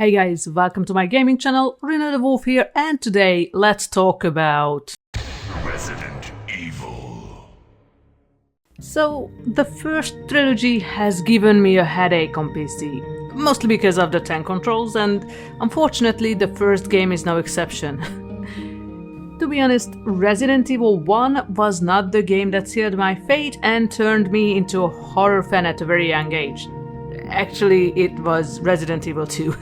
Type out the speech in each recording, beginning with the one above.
Hey guys, welcome to my gaming channel, Rina the Wolf here, and today let's talk about Resident Evil. So, the first trilogy has given me a headache on PC, mostly because of the tank controls, and unfortunately the first game is no exception. To be honest, Resident Evil 1 was not the game that sealed my fate and turned me into a horror fan at a very young age. Actually, it was Resident Evil 2.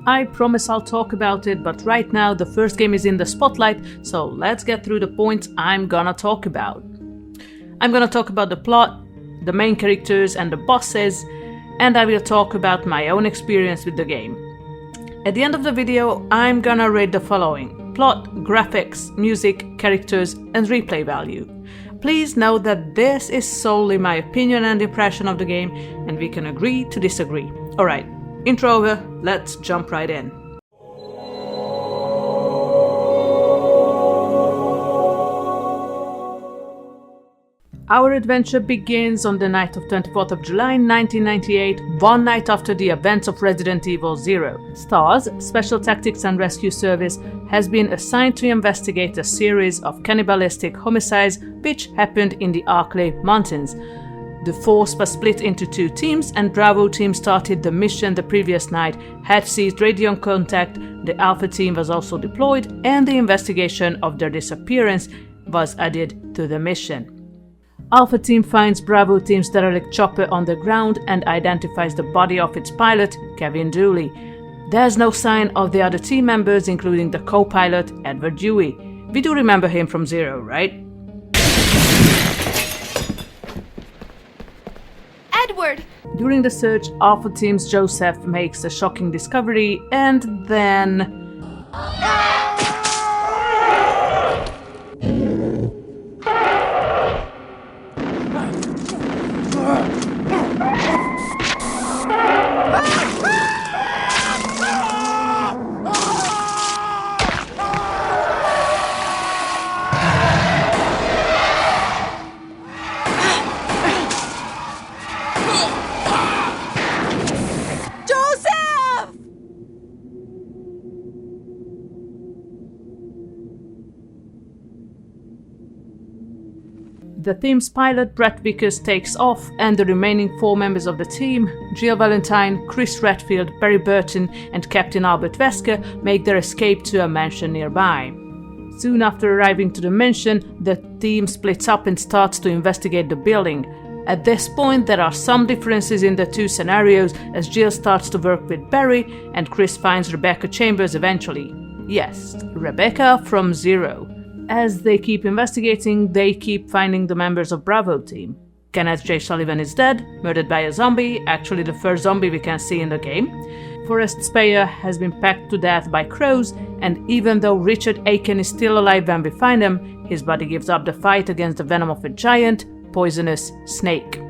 I promise I'll talk about it, but right now the first game is in the spotlight, so let's get through the points I'm gonna talk about. I'm gonna talk about the plot, the main characters and the bosses, and I will talk about my own experience with the game. At the end of the video, I'm gonna rate the following: plot, graphics, music, characters, and replay value. Please note that this is solely my opinion and impression of the game, and we can agree to disagree. Alright, intro over, let's jump right in. Our adventure begins on the night of 24th of July 1998, one night after the events of Resident Evil 0. STARS, Special Tactics and Rescue Service, has been assigned to investigate a series of cannibalistic homicides which happened in the Arklay Mountains. The force was split into two teams, and Bravo team started the mission the previous night, had ceased radio contact, the Alpha team was also deployed, and the investigation of their disappearance was added to the mission. Alpha team finds Bravo team's derelict chopper on the ground and identifies the body of its pilot, Kevin Dooley. There's no sign of the other team members, including the co-pilot, Edward Dewey. We do remember him from Zero, right? Edward! During the search, Alpha team's Joseph makes a shocking discovery, and then the team's pilot, Brett Vickers, takes off, and the remaining four members of the team, Jill Valentine, Chris Redfield, Barry Burton, and Captain Albert Wesker, make their escape to a mansion nearby. Soon after arriving to the mansion, the team splits up and starts to investigate the building. At this point, there are some differences in the two scenarios, as Jill starts to work with Barry, and Chris finds Rebecca Chambers eventually. Yes, Rebecca from Zero. As they keep investigating, they keep finding the members of Bravo team. Kenneth J. Sullivan is dead, murdered by a zombie, actually the first zombie we can see in the game. Forrest Speyer has been pecked to death by crows, and even though Richard Aiken is still alive when we find him, his body gives up the fight against the venom of a giant, poisonous snake.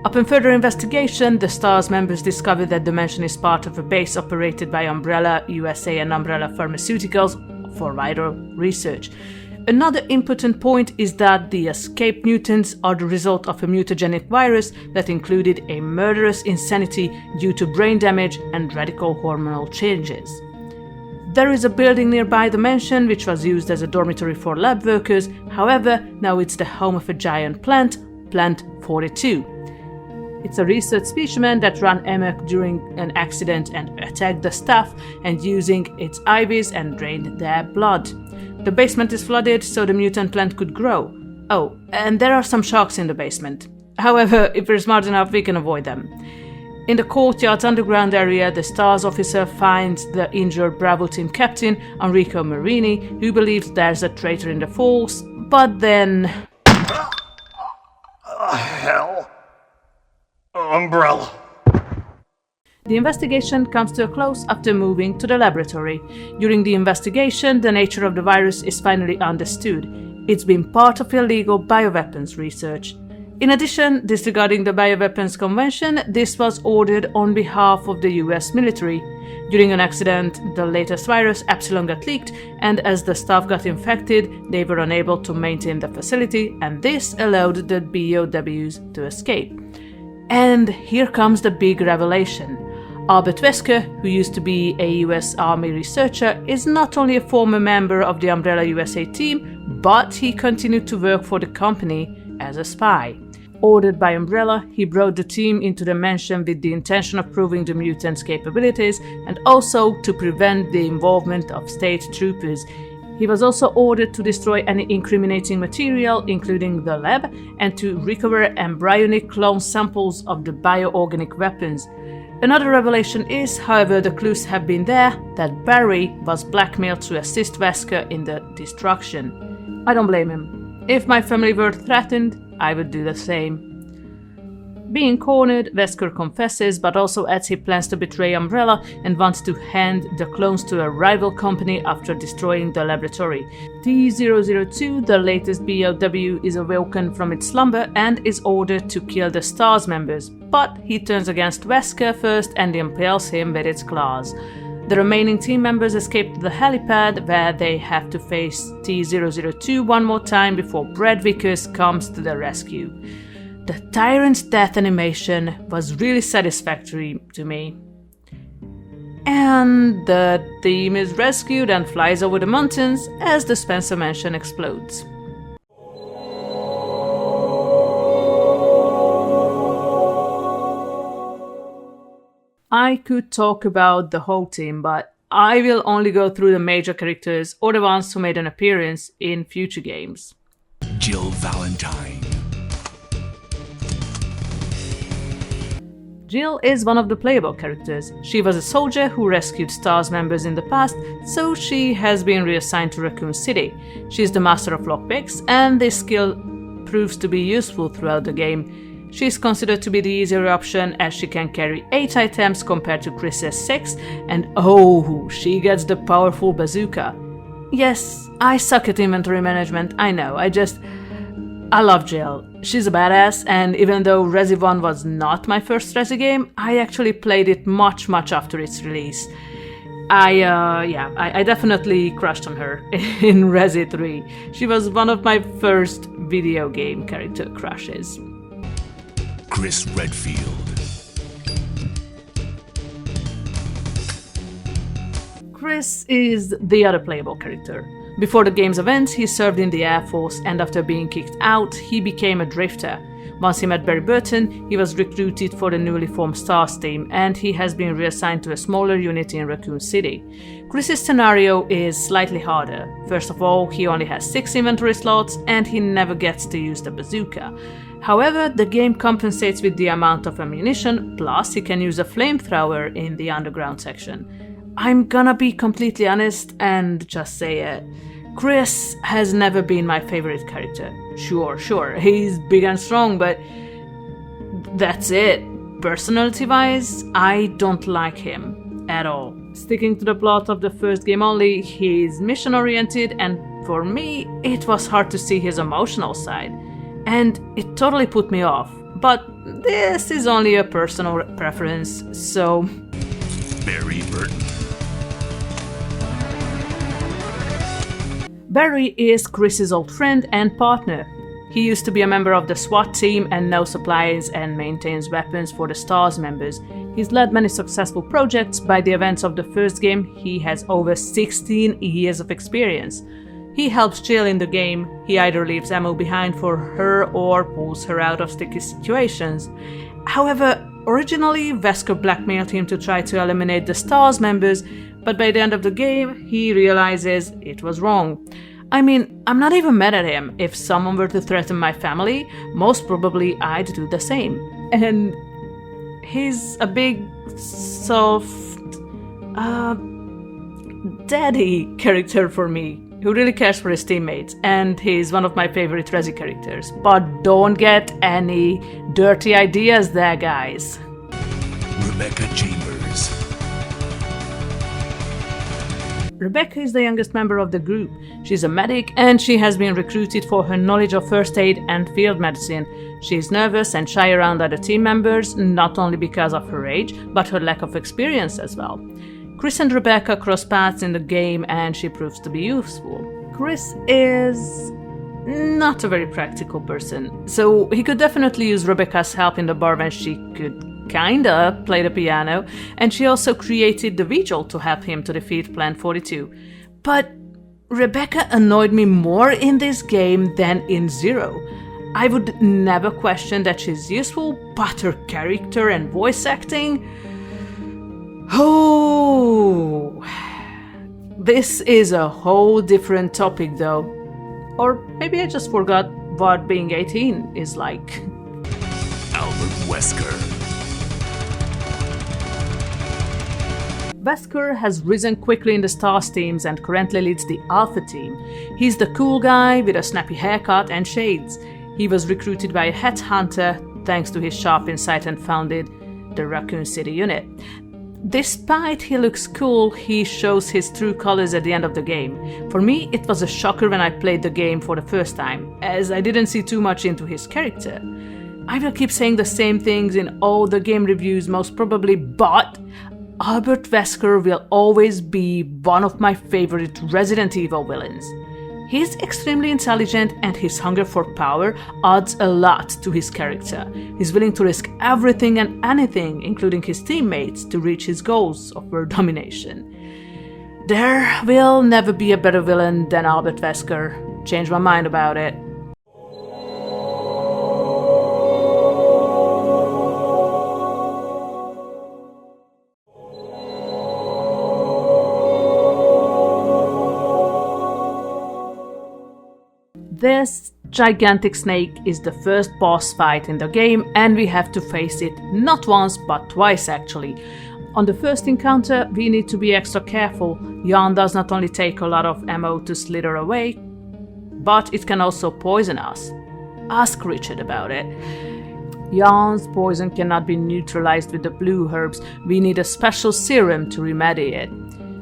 Upon further investigation, the STARS members discover that the mansion is part of a base operated by Umbrella USA and Umbrella Pharmaceuticals for viral research. Another important point is that the escaped mutants are the result of a mutagenic virus that included a murderous insanity due to brain damage and radical hormonal changes. There is a building nearby the mansion which was used as a dormitory for lab workers, however, now it's the home of a giant plant, Plant 42. It's a research specimen that ran amok during an accident and attacked the staff, and using its IVs and drained their blood. The basement is flooded so the mutant plant could grow. Oh, and there are some sharks in the basement. However, if we're smart enough, we can avoid them. In the courtyard's underground area, the STARS officer finds the injured Bravo team captain, Enrico Marini, who believes there's a traitor in the force, but then... Hell. Umbrella. The investigation comes to a close after moving to the laboratory. During the investigation, the nature of the virus is finally understood. It's been part of illegal bioweapons research. In addition, disregarding the Bioweapons Convention, this was ordered on behalf of the US military. During an accident, the latest virus, Epsilon, got leaked, and as the staff got infected, they were unable to maintain the facility, and this allowed the BOWs to escape. And here comes the big revelation. Albert Wesker, who used to be a US Army researcher, is not only a former member of the Umbrella USA team, but he continued to work for the company as a spy. Ordered by Umbrella, he brought the team into the mansion with the intention of proving the mutants' capabilities and also to prevent the involvement of state troopers. He was also ordered to destroy any incriminating material, including the lab, and to recover embryonic clone samples of the bioorganic weapons. Another revelation is, however, the clues have been there, that Barry was blackmailed to assist Wesker in the destruction. I don't blame him. If my family were threatened, I would do the same. Being cornered, Wesker confesses, but also adds he plans to betray Umbrella and wants to hand the clones to a rival company after destroying the laboratory. T-002, the latest BOW, is awoken from its slumber and is ordered to kill the STARS members, but he turns against Wesker first and impales him with its claws. The remaining team members escape to the helipad, where they have to face T-002 one more time before Brad Vickers comes to the rescue. The Tyrant's death animation was really satisfactory to me. And the team is rescued and flies over the mountains as the Spencer Mansion explodes. I could talk about the whole team, but I will only go through the major characters or the ones who made an appearance in future games. Jill Valentine. Jill is one of the playable characters. She was a soldier who rescued STARS members in the past, so she has been reassigned to Raccoon City. She is the master of lockpicks, and this skill proves to be useful throughout the game. She is considered to be the easier option as she can carry 8 items compared to Chris's 6, and oh, she gets the powerful bazooka. Yes, I suck at inventory management, I know, I love Jill. She's a badass, and even though Resi 1 was not my first Resi game, I actually played it much after its release. I definitely crushed on her in Resi 3. She was one of my first video game character crushes. Chris Redfield. Chris is the other playable character. Before the game's events, he served in the Air Force, and after being kicked out, he became a drifter. Once he met Barry Burton, he was recruited for the newly formed STARS team, and he has been reassigned to a smaller unit in Raccoon City. Chris's scenario is slightly harder. First of all, he only has 6 inventory slots, and he never gets to use the bazooka. However, the game compensates with the amount of ammunition, plus he can use a flamethrower in the underground section. I'm gonna be completely honest and just say it. Chris has never been my favorite character. Sure, he's big and strong, but that's it. Personality-wise, I don't like him at all. Sticking to the plot of the first game only, he's mission-oriented, and for me, it was hard to see his emotional side. And it totally put me off. But this is only a personal preference, so... Barry Burton. Barry is Chris's old friend and partner. He used to be a member of the SWAT team and now supplies and maintains weapons for the STARS members. He's led many successful projects. By the events of the first game, he has over 16 years of experience. He helps Jill in the game. He either leaves ammo behind for her or pulls her out of sticky situations. However, originally Wesker blackmailed him to try to eliminate the STARS members, but by the end of the game, he realizes it was wrong. I mean, I'm not even mad at him. If someone were to threaten my family, most probably I'd do the same. And he's a big, soft, daddy character for me, who really cares for his teammates, and he's one of my favorite Resi characters. But don't get any dirty ideas there, guys. Rebecca Chambers. Rebecca is the youngest member of the group. She's a medic, and she has been recruited for her knowledge of first aid and field medicine. She is nervous and shy around other team members, not only because of her age, but her lack of experience as well. Chris and Rebecca cross paths in the game, and she proves to be useful. Chris is not a very practical person, so he could definitely use Rebecca's help in the bar when she could kinda play the piano, and she also created the vigil to help him to defeat Plan 42. But Rebecca annoyed me more in this game than in Zero. I would never question that she's useful, but her character and voice acting... Oh... This is a whole different topic though. Or maybe I just forgot what being 18 is like. Albert Wesker. Wesker has risen quickly in the Stars teams and currently leads the Alpha team. He's the cool guy with a snappy haircut and shades. He was recruited by a headhunter thanks to his sharp insight and founded the Raccoon City unit. Despite he looks cool, he shows his true colors at the end of the game. For me, it was a shocker when I played the game for the first time, as I didn't see too much into his character. I will keep saying the same things in all the game reviews most probably, but Albert Wesker will always be one of my favorite Resident Evil villains. He's extremely intelligent and his hunger for power adds a lot to his character. He's willing to risk everything and anything, including his teammates, to reach his goals of world domination. There will never be a better villain than Albert Wesker. Change my mind about it. This gigantic snake is the first boss fight in the game, and we have to face it not once but twice actually. On the first encounter, we need to be extra careful. Jan does not only take a lot of ammo to slither away, but it can also poison us. Ask Richard about it. Jan's poison cannot be neutralized with the blue herbs. We need a special serum to remedy it.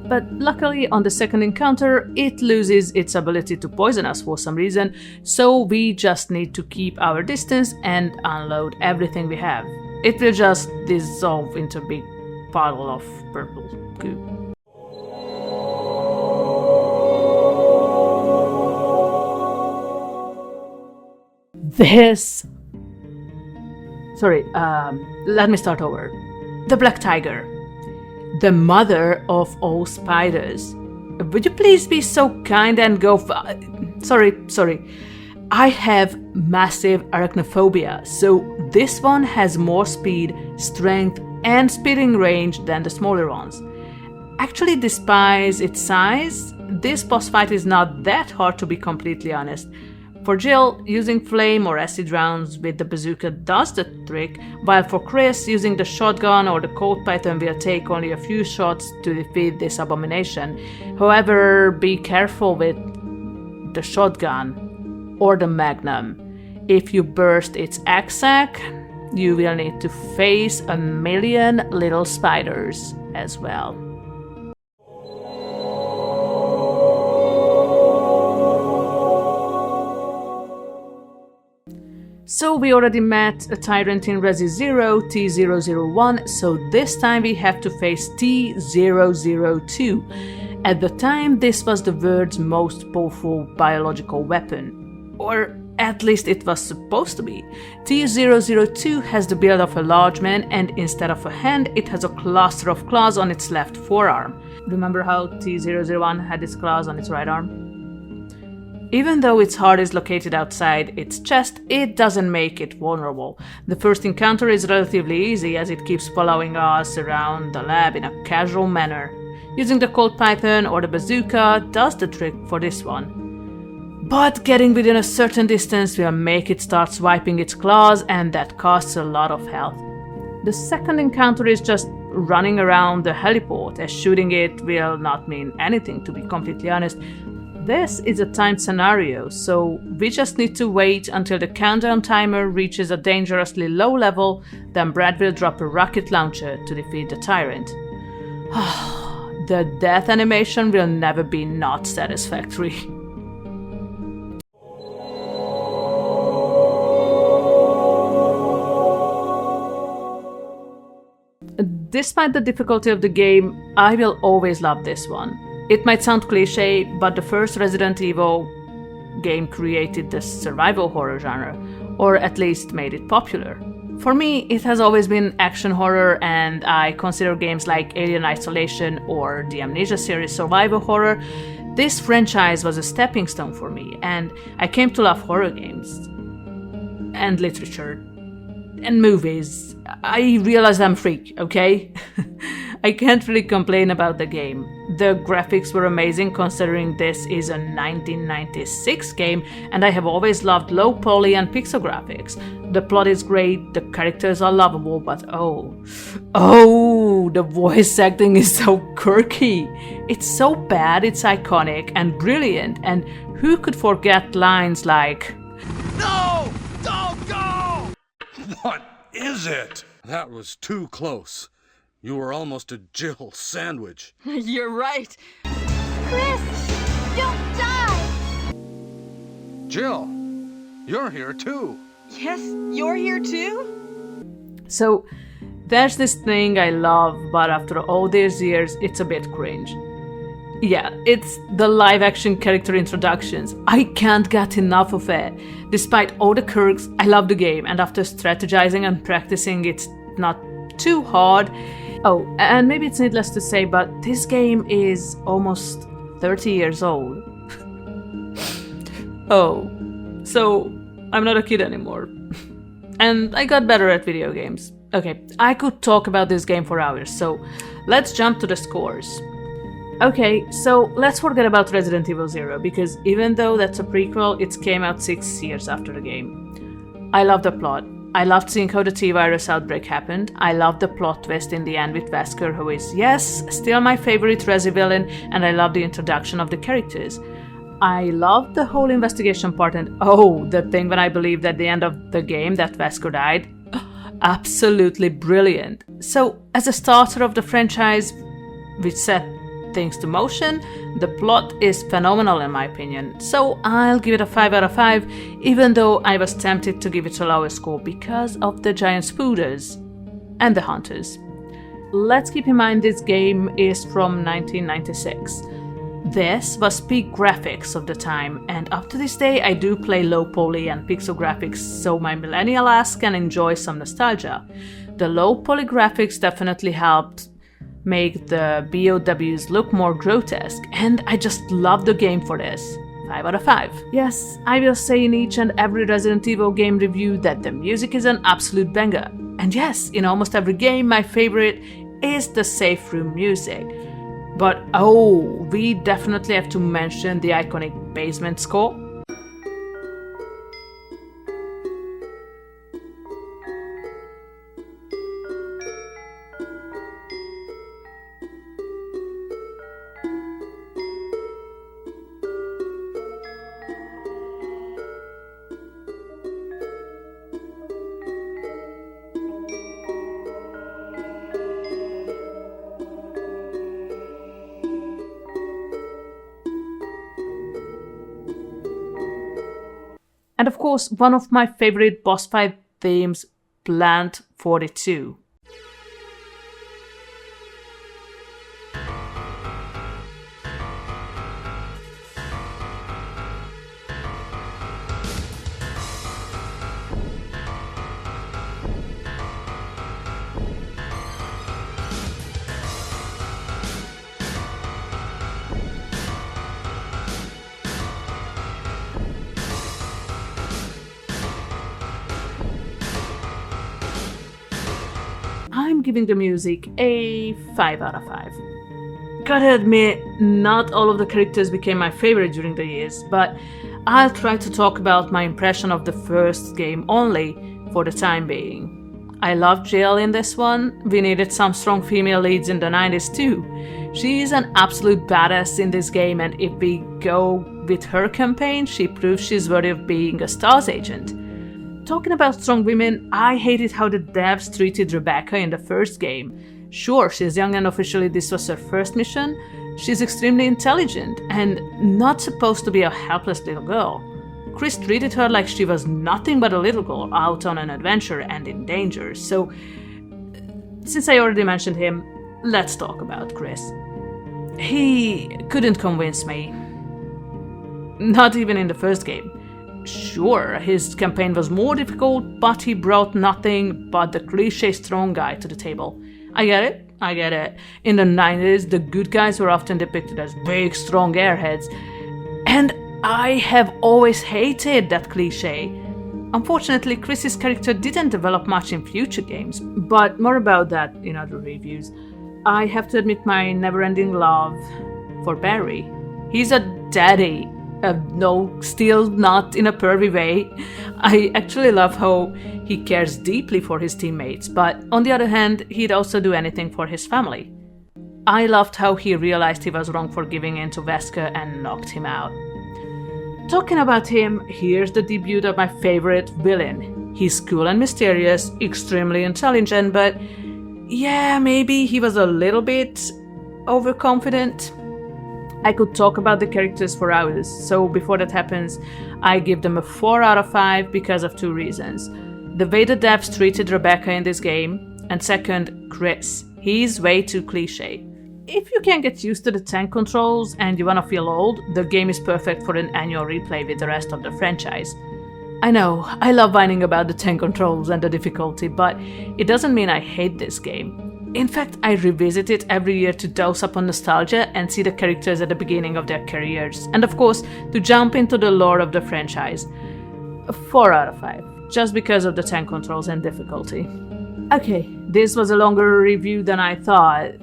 But luckily on the second encounter, it loses its ability to poison us for some reason, so we just need to keep our distance and unload everything we have. It will just dissolve into a big puddle of purple goo. Let me start over. The Black Tiger. The mother of all spiders. Would you please be so kind and go Sorry. I have massive arachnophobia, so this one has more speed, strength, and speeding range than the smaller ones. Actually, despite its size, this boss fight is not that hard, to be completely honest. For Jill, using flame or acid rounds with the bazooka does the trick, while for Chris, using the shotgun or the Colt Python will take only a few shots to defeat this abomination. However, be careful with the shotgun or the Magnum. If you burst its egg sac, you will need to face a million little spiders as well. So we already met a tyrant in Resi 0, T001, so this time we have to face T002. At the time, this was the world's most powerful biological weapon. Or at least it was supposed to be. T002 has the build of a large man, and instead of a hand, it has a cluster of claws on its left forearm. Remember how T001 had its claws on its right arm? Even though its heart is located outside its chest, it doesn't make it vulnerable. The first encounter is relatively easy as it keeps following us around the lab in a casual manner. Using the Colt Python or the bazooka does the trick for this one. But getting within a certain distance will make it start swiping its claws, and that costs a lot of health. The second encounter is just running around the heliport, as shooting it will not mean anything, to be completely honest. This is a timed scenario, so we just need to wait until the countdown timer reaches a dangerously low level, then Brad will drop a rocket launcher to defeat the tyrant. The death animation will never be not satisfactory. Despite the difficulty of the game, I will always love this one. It might sound cliché, but the first Resident Evil game created the survival horror genre, or at least made it popular. For me, it has always been action horror, and I consider games like Alien Isolation or the Amnesia series survival horror. This franchise was a stepping stone for me, and I came to love horror games and literature and movies. I realized I'm a freak, okay? I can't really complain about the game. The graphics were amazing considering this is a 1996 game, and I have always loved low poly and pixel graphics. The plot is great, the characters are lovable, but the voice acting is so quirky. It's so bad, it's iconic and brilliant, and who could forget lines like, No! Don't go! What is it? That was too close. You were almost a Jill sandwich. You're right. Chris, don't die! Jill, you're here too. Yes, you're here too? So, there's this thing I love, but after all these years, it's a bit cringe. Yeah, it's the live-action character introductions. I can't get enough of it. Despite all the quirks, I love the game, and after strategizing and practicing, it's not too hard. Oh, and maybe it's needless to say, but this game is almost 30 years old. Oh, so I'm not a kid anymore. And I got better at video games. Okay, I could talk about this game for hours, so let's jump to the scores. Okay, so let's forget about Resident Evil 0, because even though that's a prequel, it came out 6 years after the game. I love the plot. I loved seeing how the T-virus outbreak happened. I loved the plot twist in the end with Wesker, who is, yes, still my favorite Resi villain, and I love the introduction of the characters. I loved the whole investigation part, and the thing when I believed at the end of the game that Wesker died. Absolutely brilliant. So, as a starter of the franchise, which set things to motion, the plot is phenomenal in my opinion, so I'll give it a 5 out of 5, even though I was tempted to give it a lower score because of the giant spooders and the hunters. Let's keep in mind this game is from 1996. This was peak graphics of the time, and up to this day I do play low poly and pixel graphics, so my millennial ass can enjoy some nostalgia. The low poly graphics definitely helped make the BOWs look more grotesque, and I just love the game for this. 5 out of 5. Yes, I will say in each and every Resident Evil game review that the music is an absolute banger. And yes, in almost every game my favorite is the safe room music. But we definitely have to mention the iconic basement score. And of course, one of my favorite boss fight themes, Plant 42. I'm giving the music a 5 out of 5. Gotta admit, not all of the characters became my favorite during the years, but I'll try to talk about my impression of the first game only for the time being. I loved Jill in this one. We needed some strong female leads in the 90s too. She's an absolute badass in this game, and if we go with her campaign, she proves she's worthy of being a STARS agent. Talking about strong women, I hated how the devs treated Rebecca in the first game. Sure, she's young and officially this was her first mission. She's extremely intelligent and not supposed to be a helpless little girl. Chris treated her like she was nothing but a little girl out on an adventure and in danger. So, since I already mentioned him, let's talk about Chris. He couldn't convince me. Not even in the first game. Sure, his campaign was more difficult, but he brought nothing but the cliché strong guy to the table. I get it. In the 90s, the good guys were often depicted as big, strong airheads, and I have always hated that cliché. Unfortunately, Chris's character didn't develop much in future games, but more about that in other reviews. I have to admit my never-ending love for Barry. He's a daddy. No, still not in a pervy way. I actually love how he cares deeply for his teammates, but on the other hand, he'd also do anything for his family. I loved how he realized he was wrong for giving in to Wesker and knocked him out. Talking about him, here's the debut of my favorite villain. He's cool and mysterious, extremely intelligent, but yeah, maybe he was a little bit overconfident. I could talk about the characters for hours, so before that happens, I give them a 4 out of 5 because of 2 reasons. The way the devs treated Rebecca in this game, and second, Chris. He's way too cliché. If you can get used to the tank controls and you wanna feel old, the game is perfect for an annual replay with the rest of the franchise. I know, I love whining about the tank controls and the difficulty, but it doesn't mean I hate this game. In fact, I revisit it every year to dose up on nostalgia and see the characters at the beginning of their careers, and of course, to jump into the lore of the franchise. A 4 out of 5, just because of the tank controls and difficulty. Okay, this was a longer review than I thought,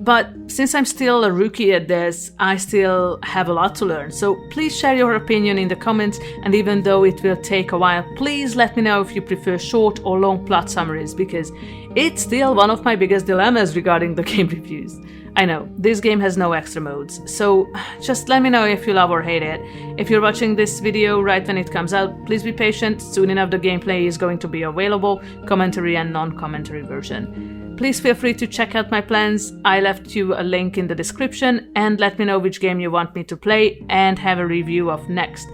but since I'm still a rookie at this, I still have a lot to learn, so please share your opinion in the comments, and even though it will take a while, please let me know if you prefer short or long plot summaries, because it's still one of my biggest dilemmas regarding the game reviews. I know, this game has no extra modes, so just let me know if you love or hate it. If you're watching this video right when it comes out, please be patient, soon enough the gameplay is going to be available, commentary and non-commentary version. Please feel free to check out my plans, I left you a link in the description, and let me know which game you want me to play and have a review of next.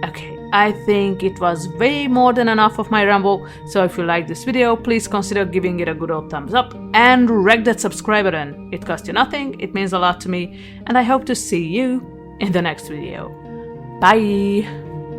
Okay, I think it was way more than enough of my ramble, so if you like this video, please consider giving it a good old thumbs up and wreck that subscribe button. It costs you nothing, it means a lot to me, and I hope to see you in the next video. Bye!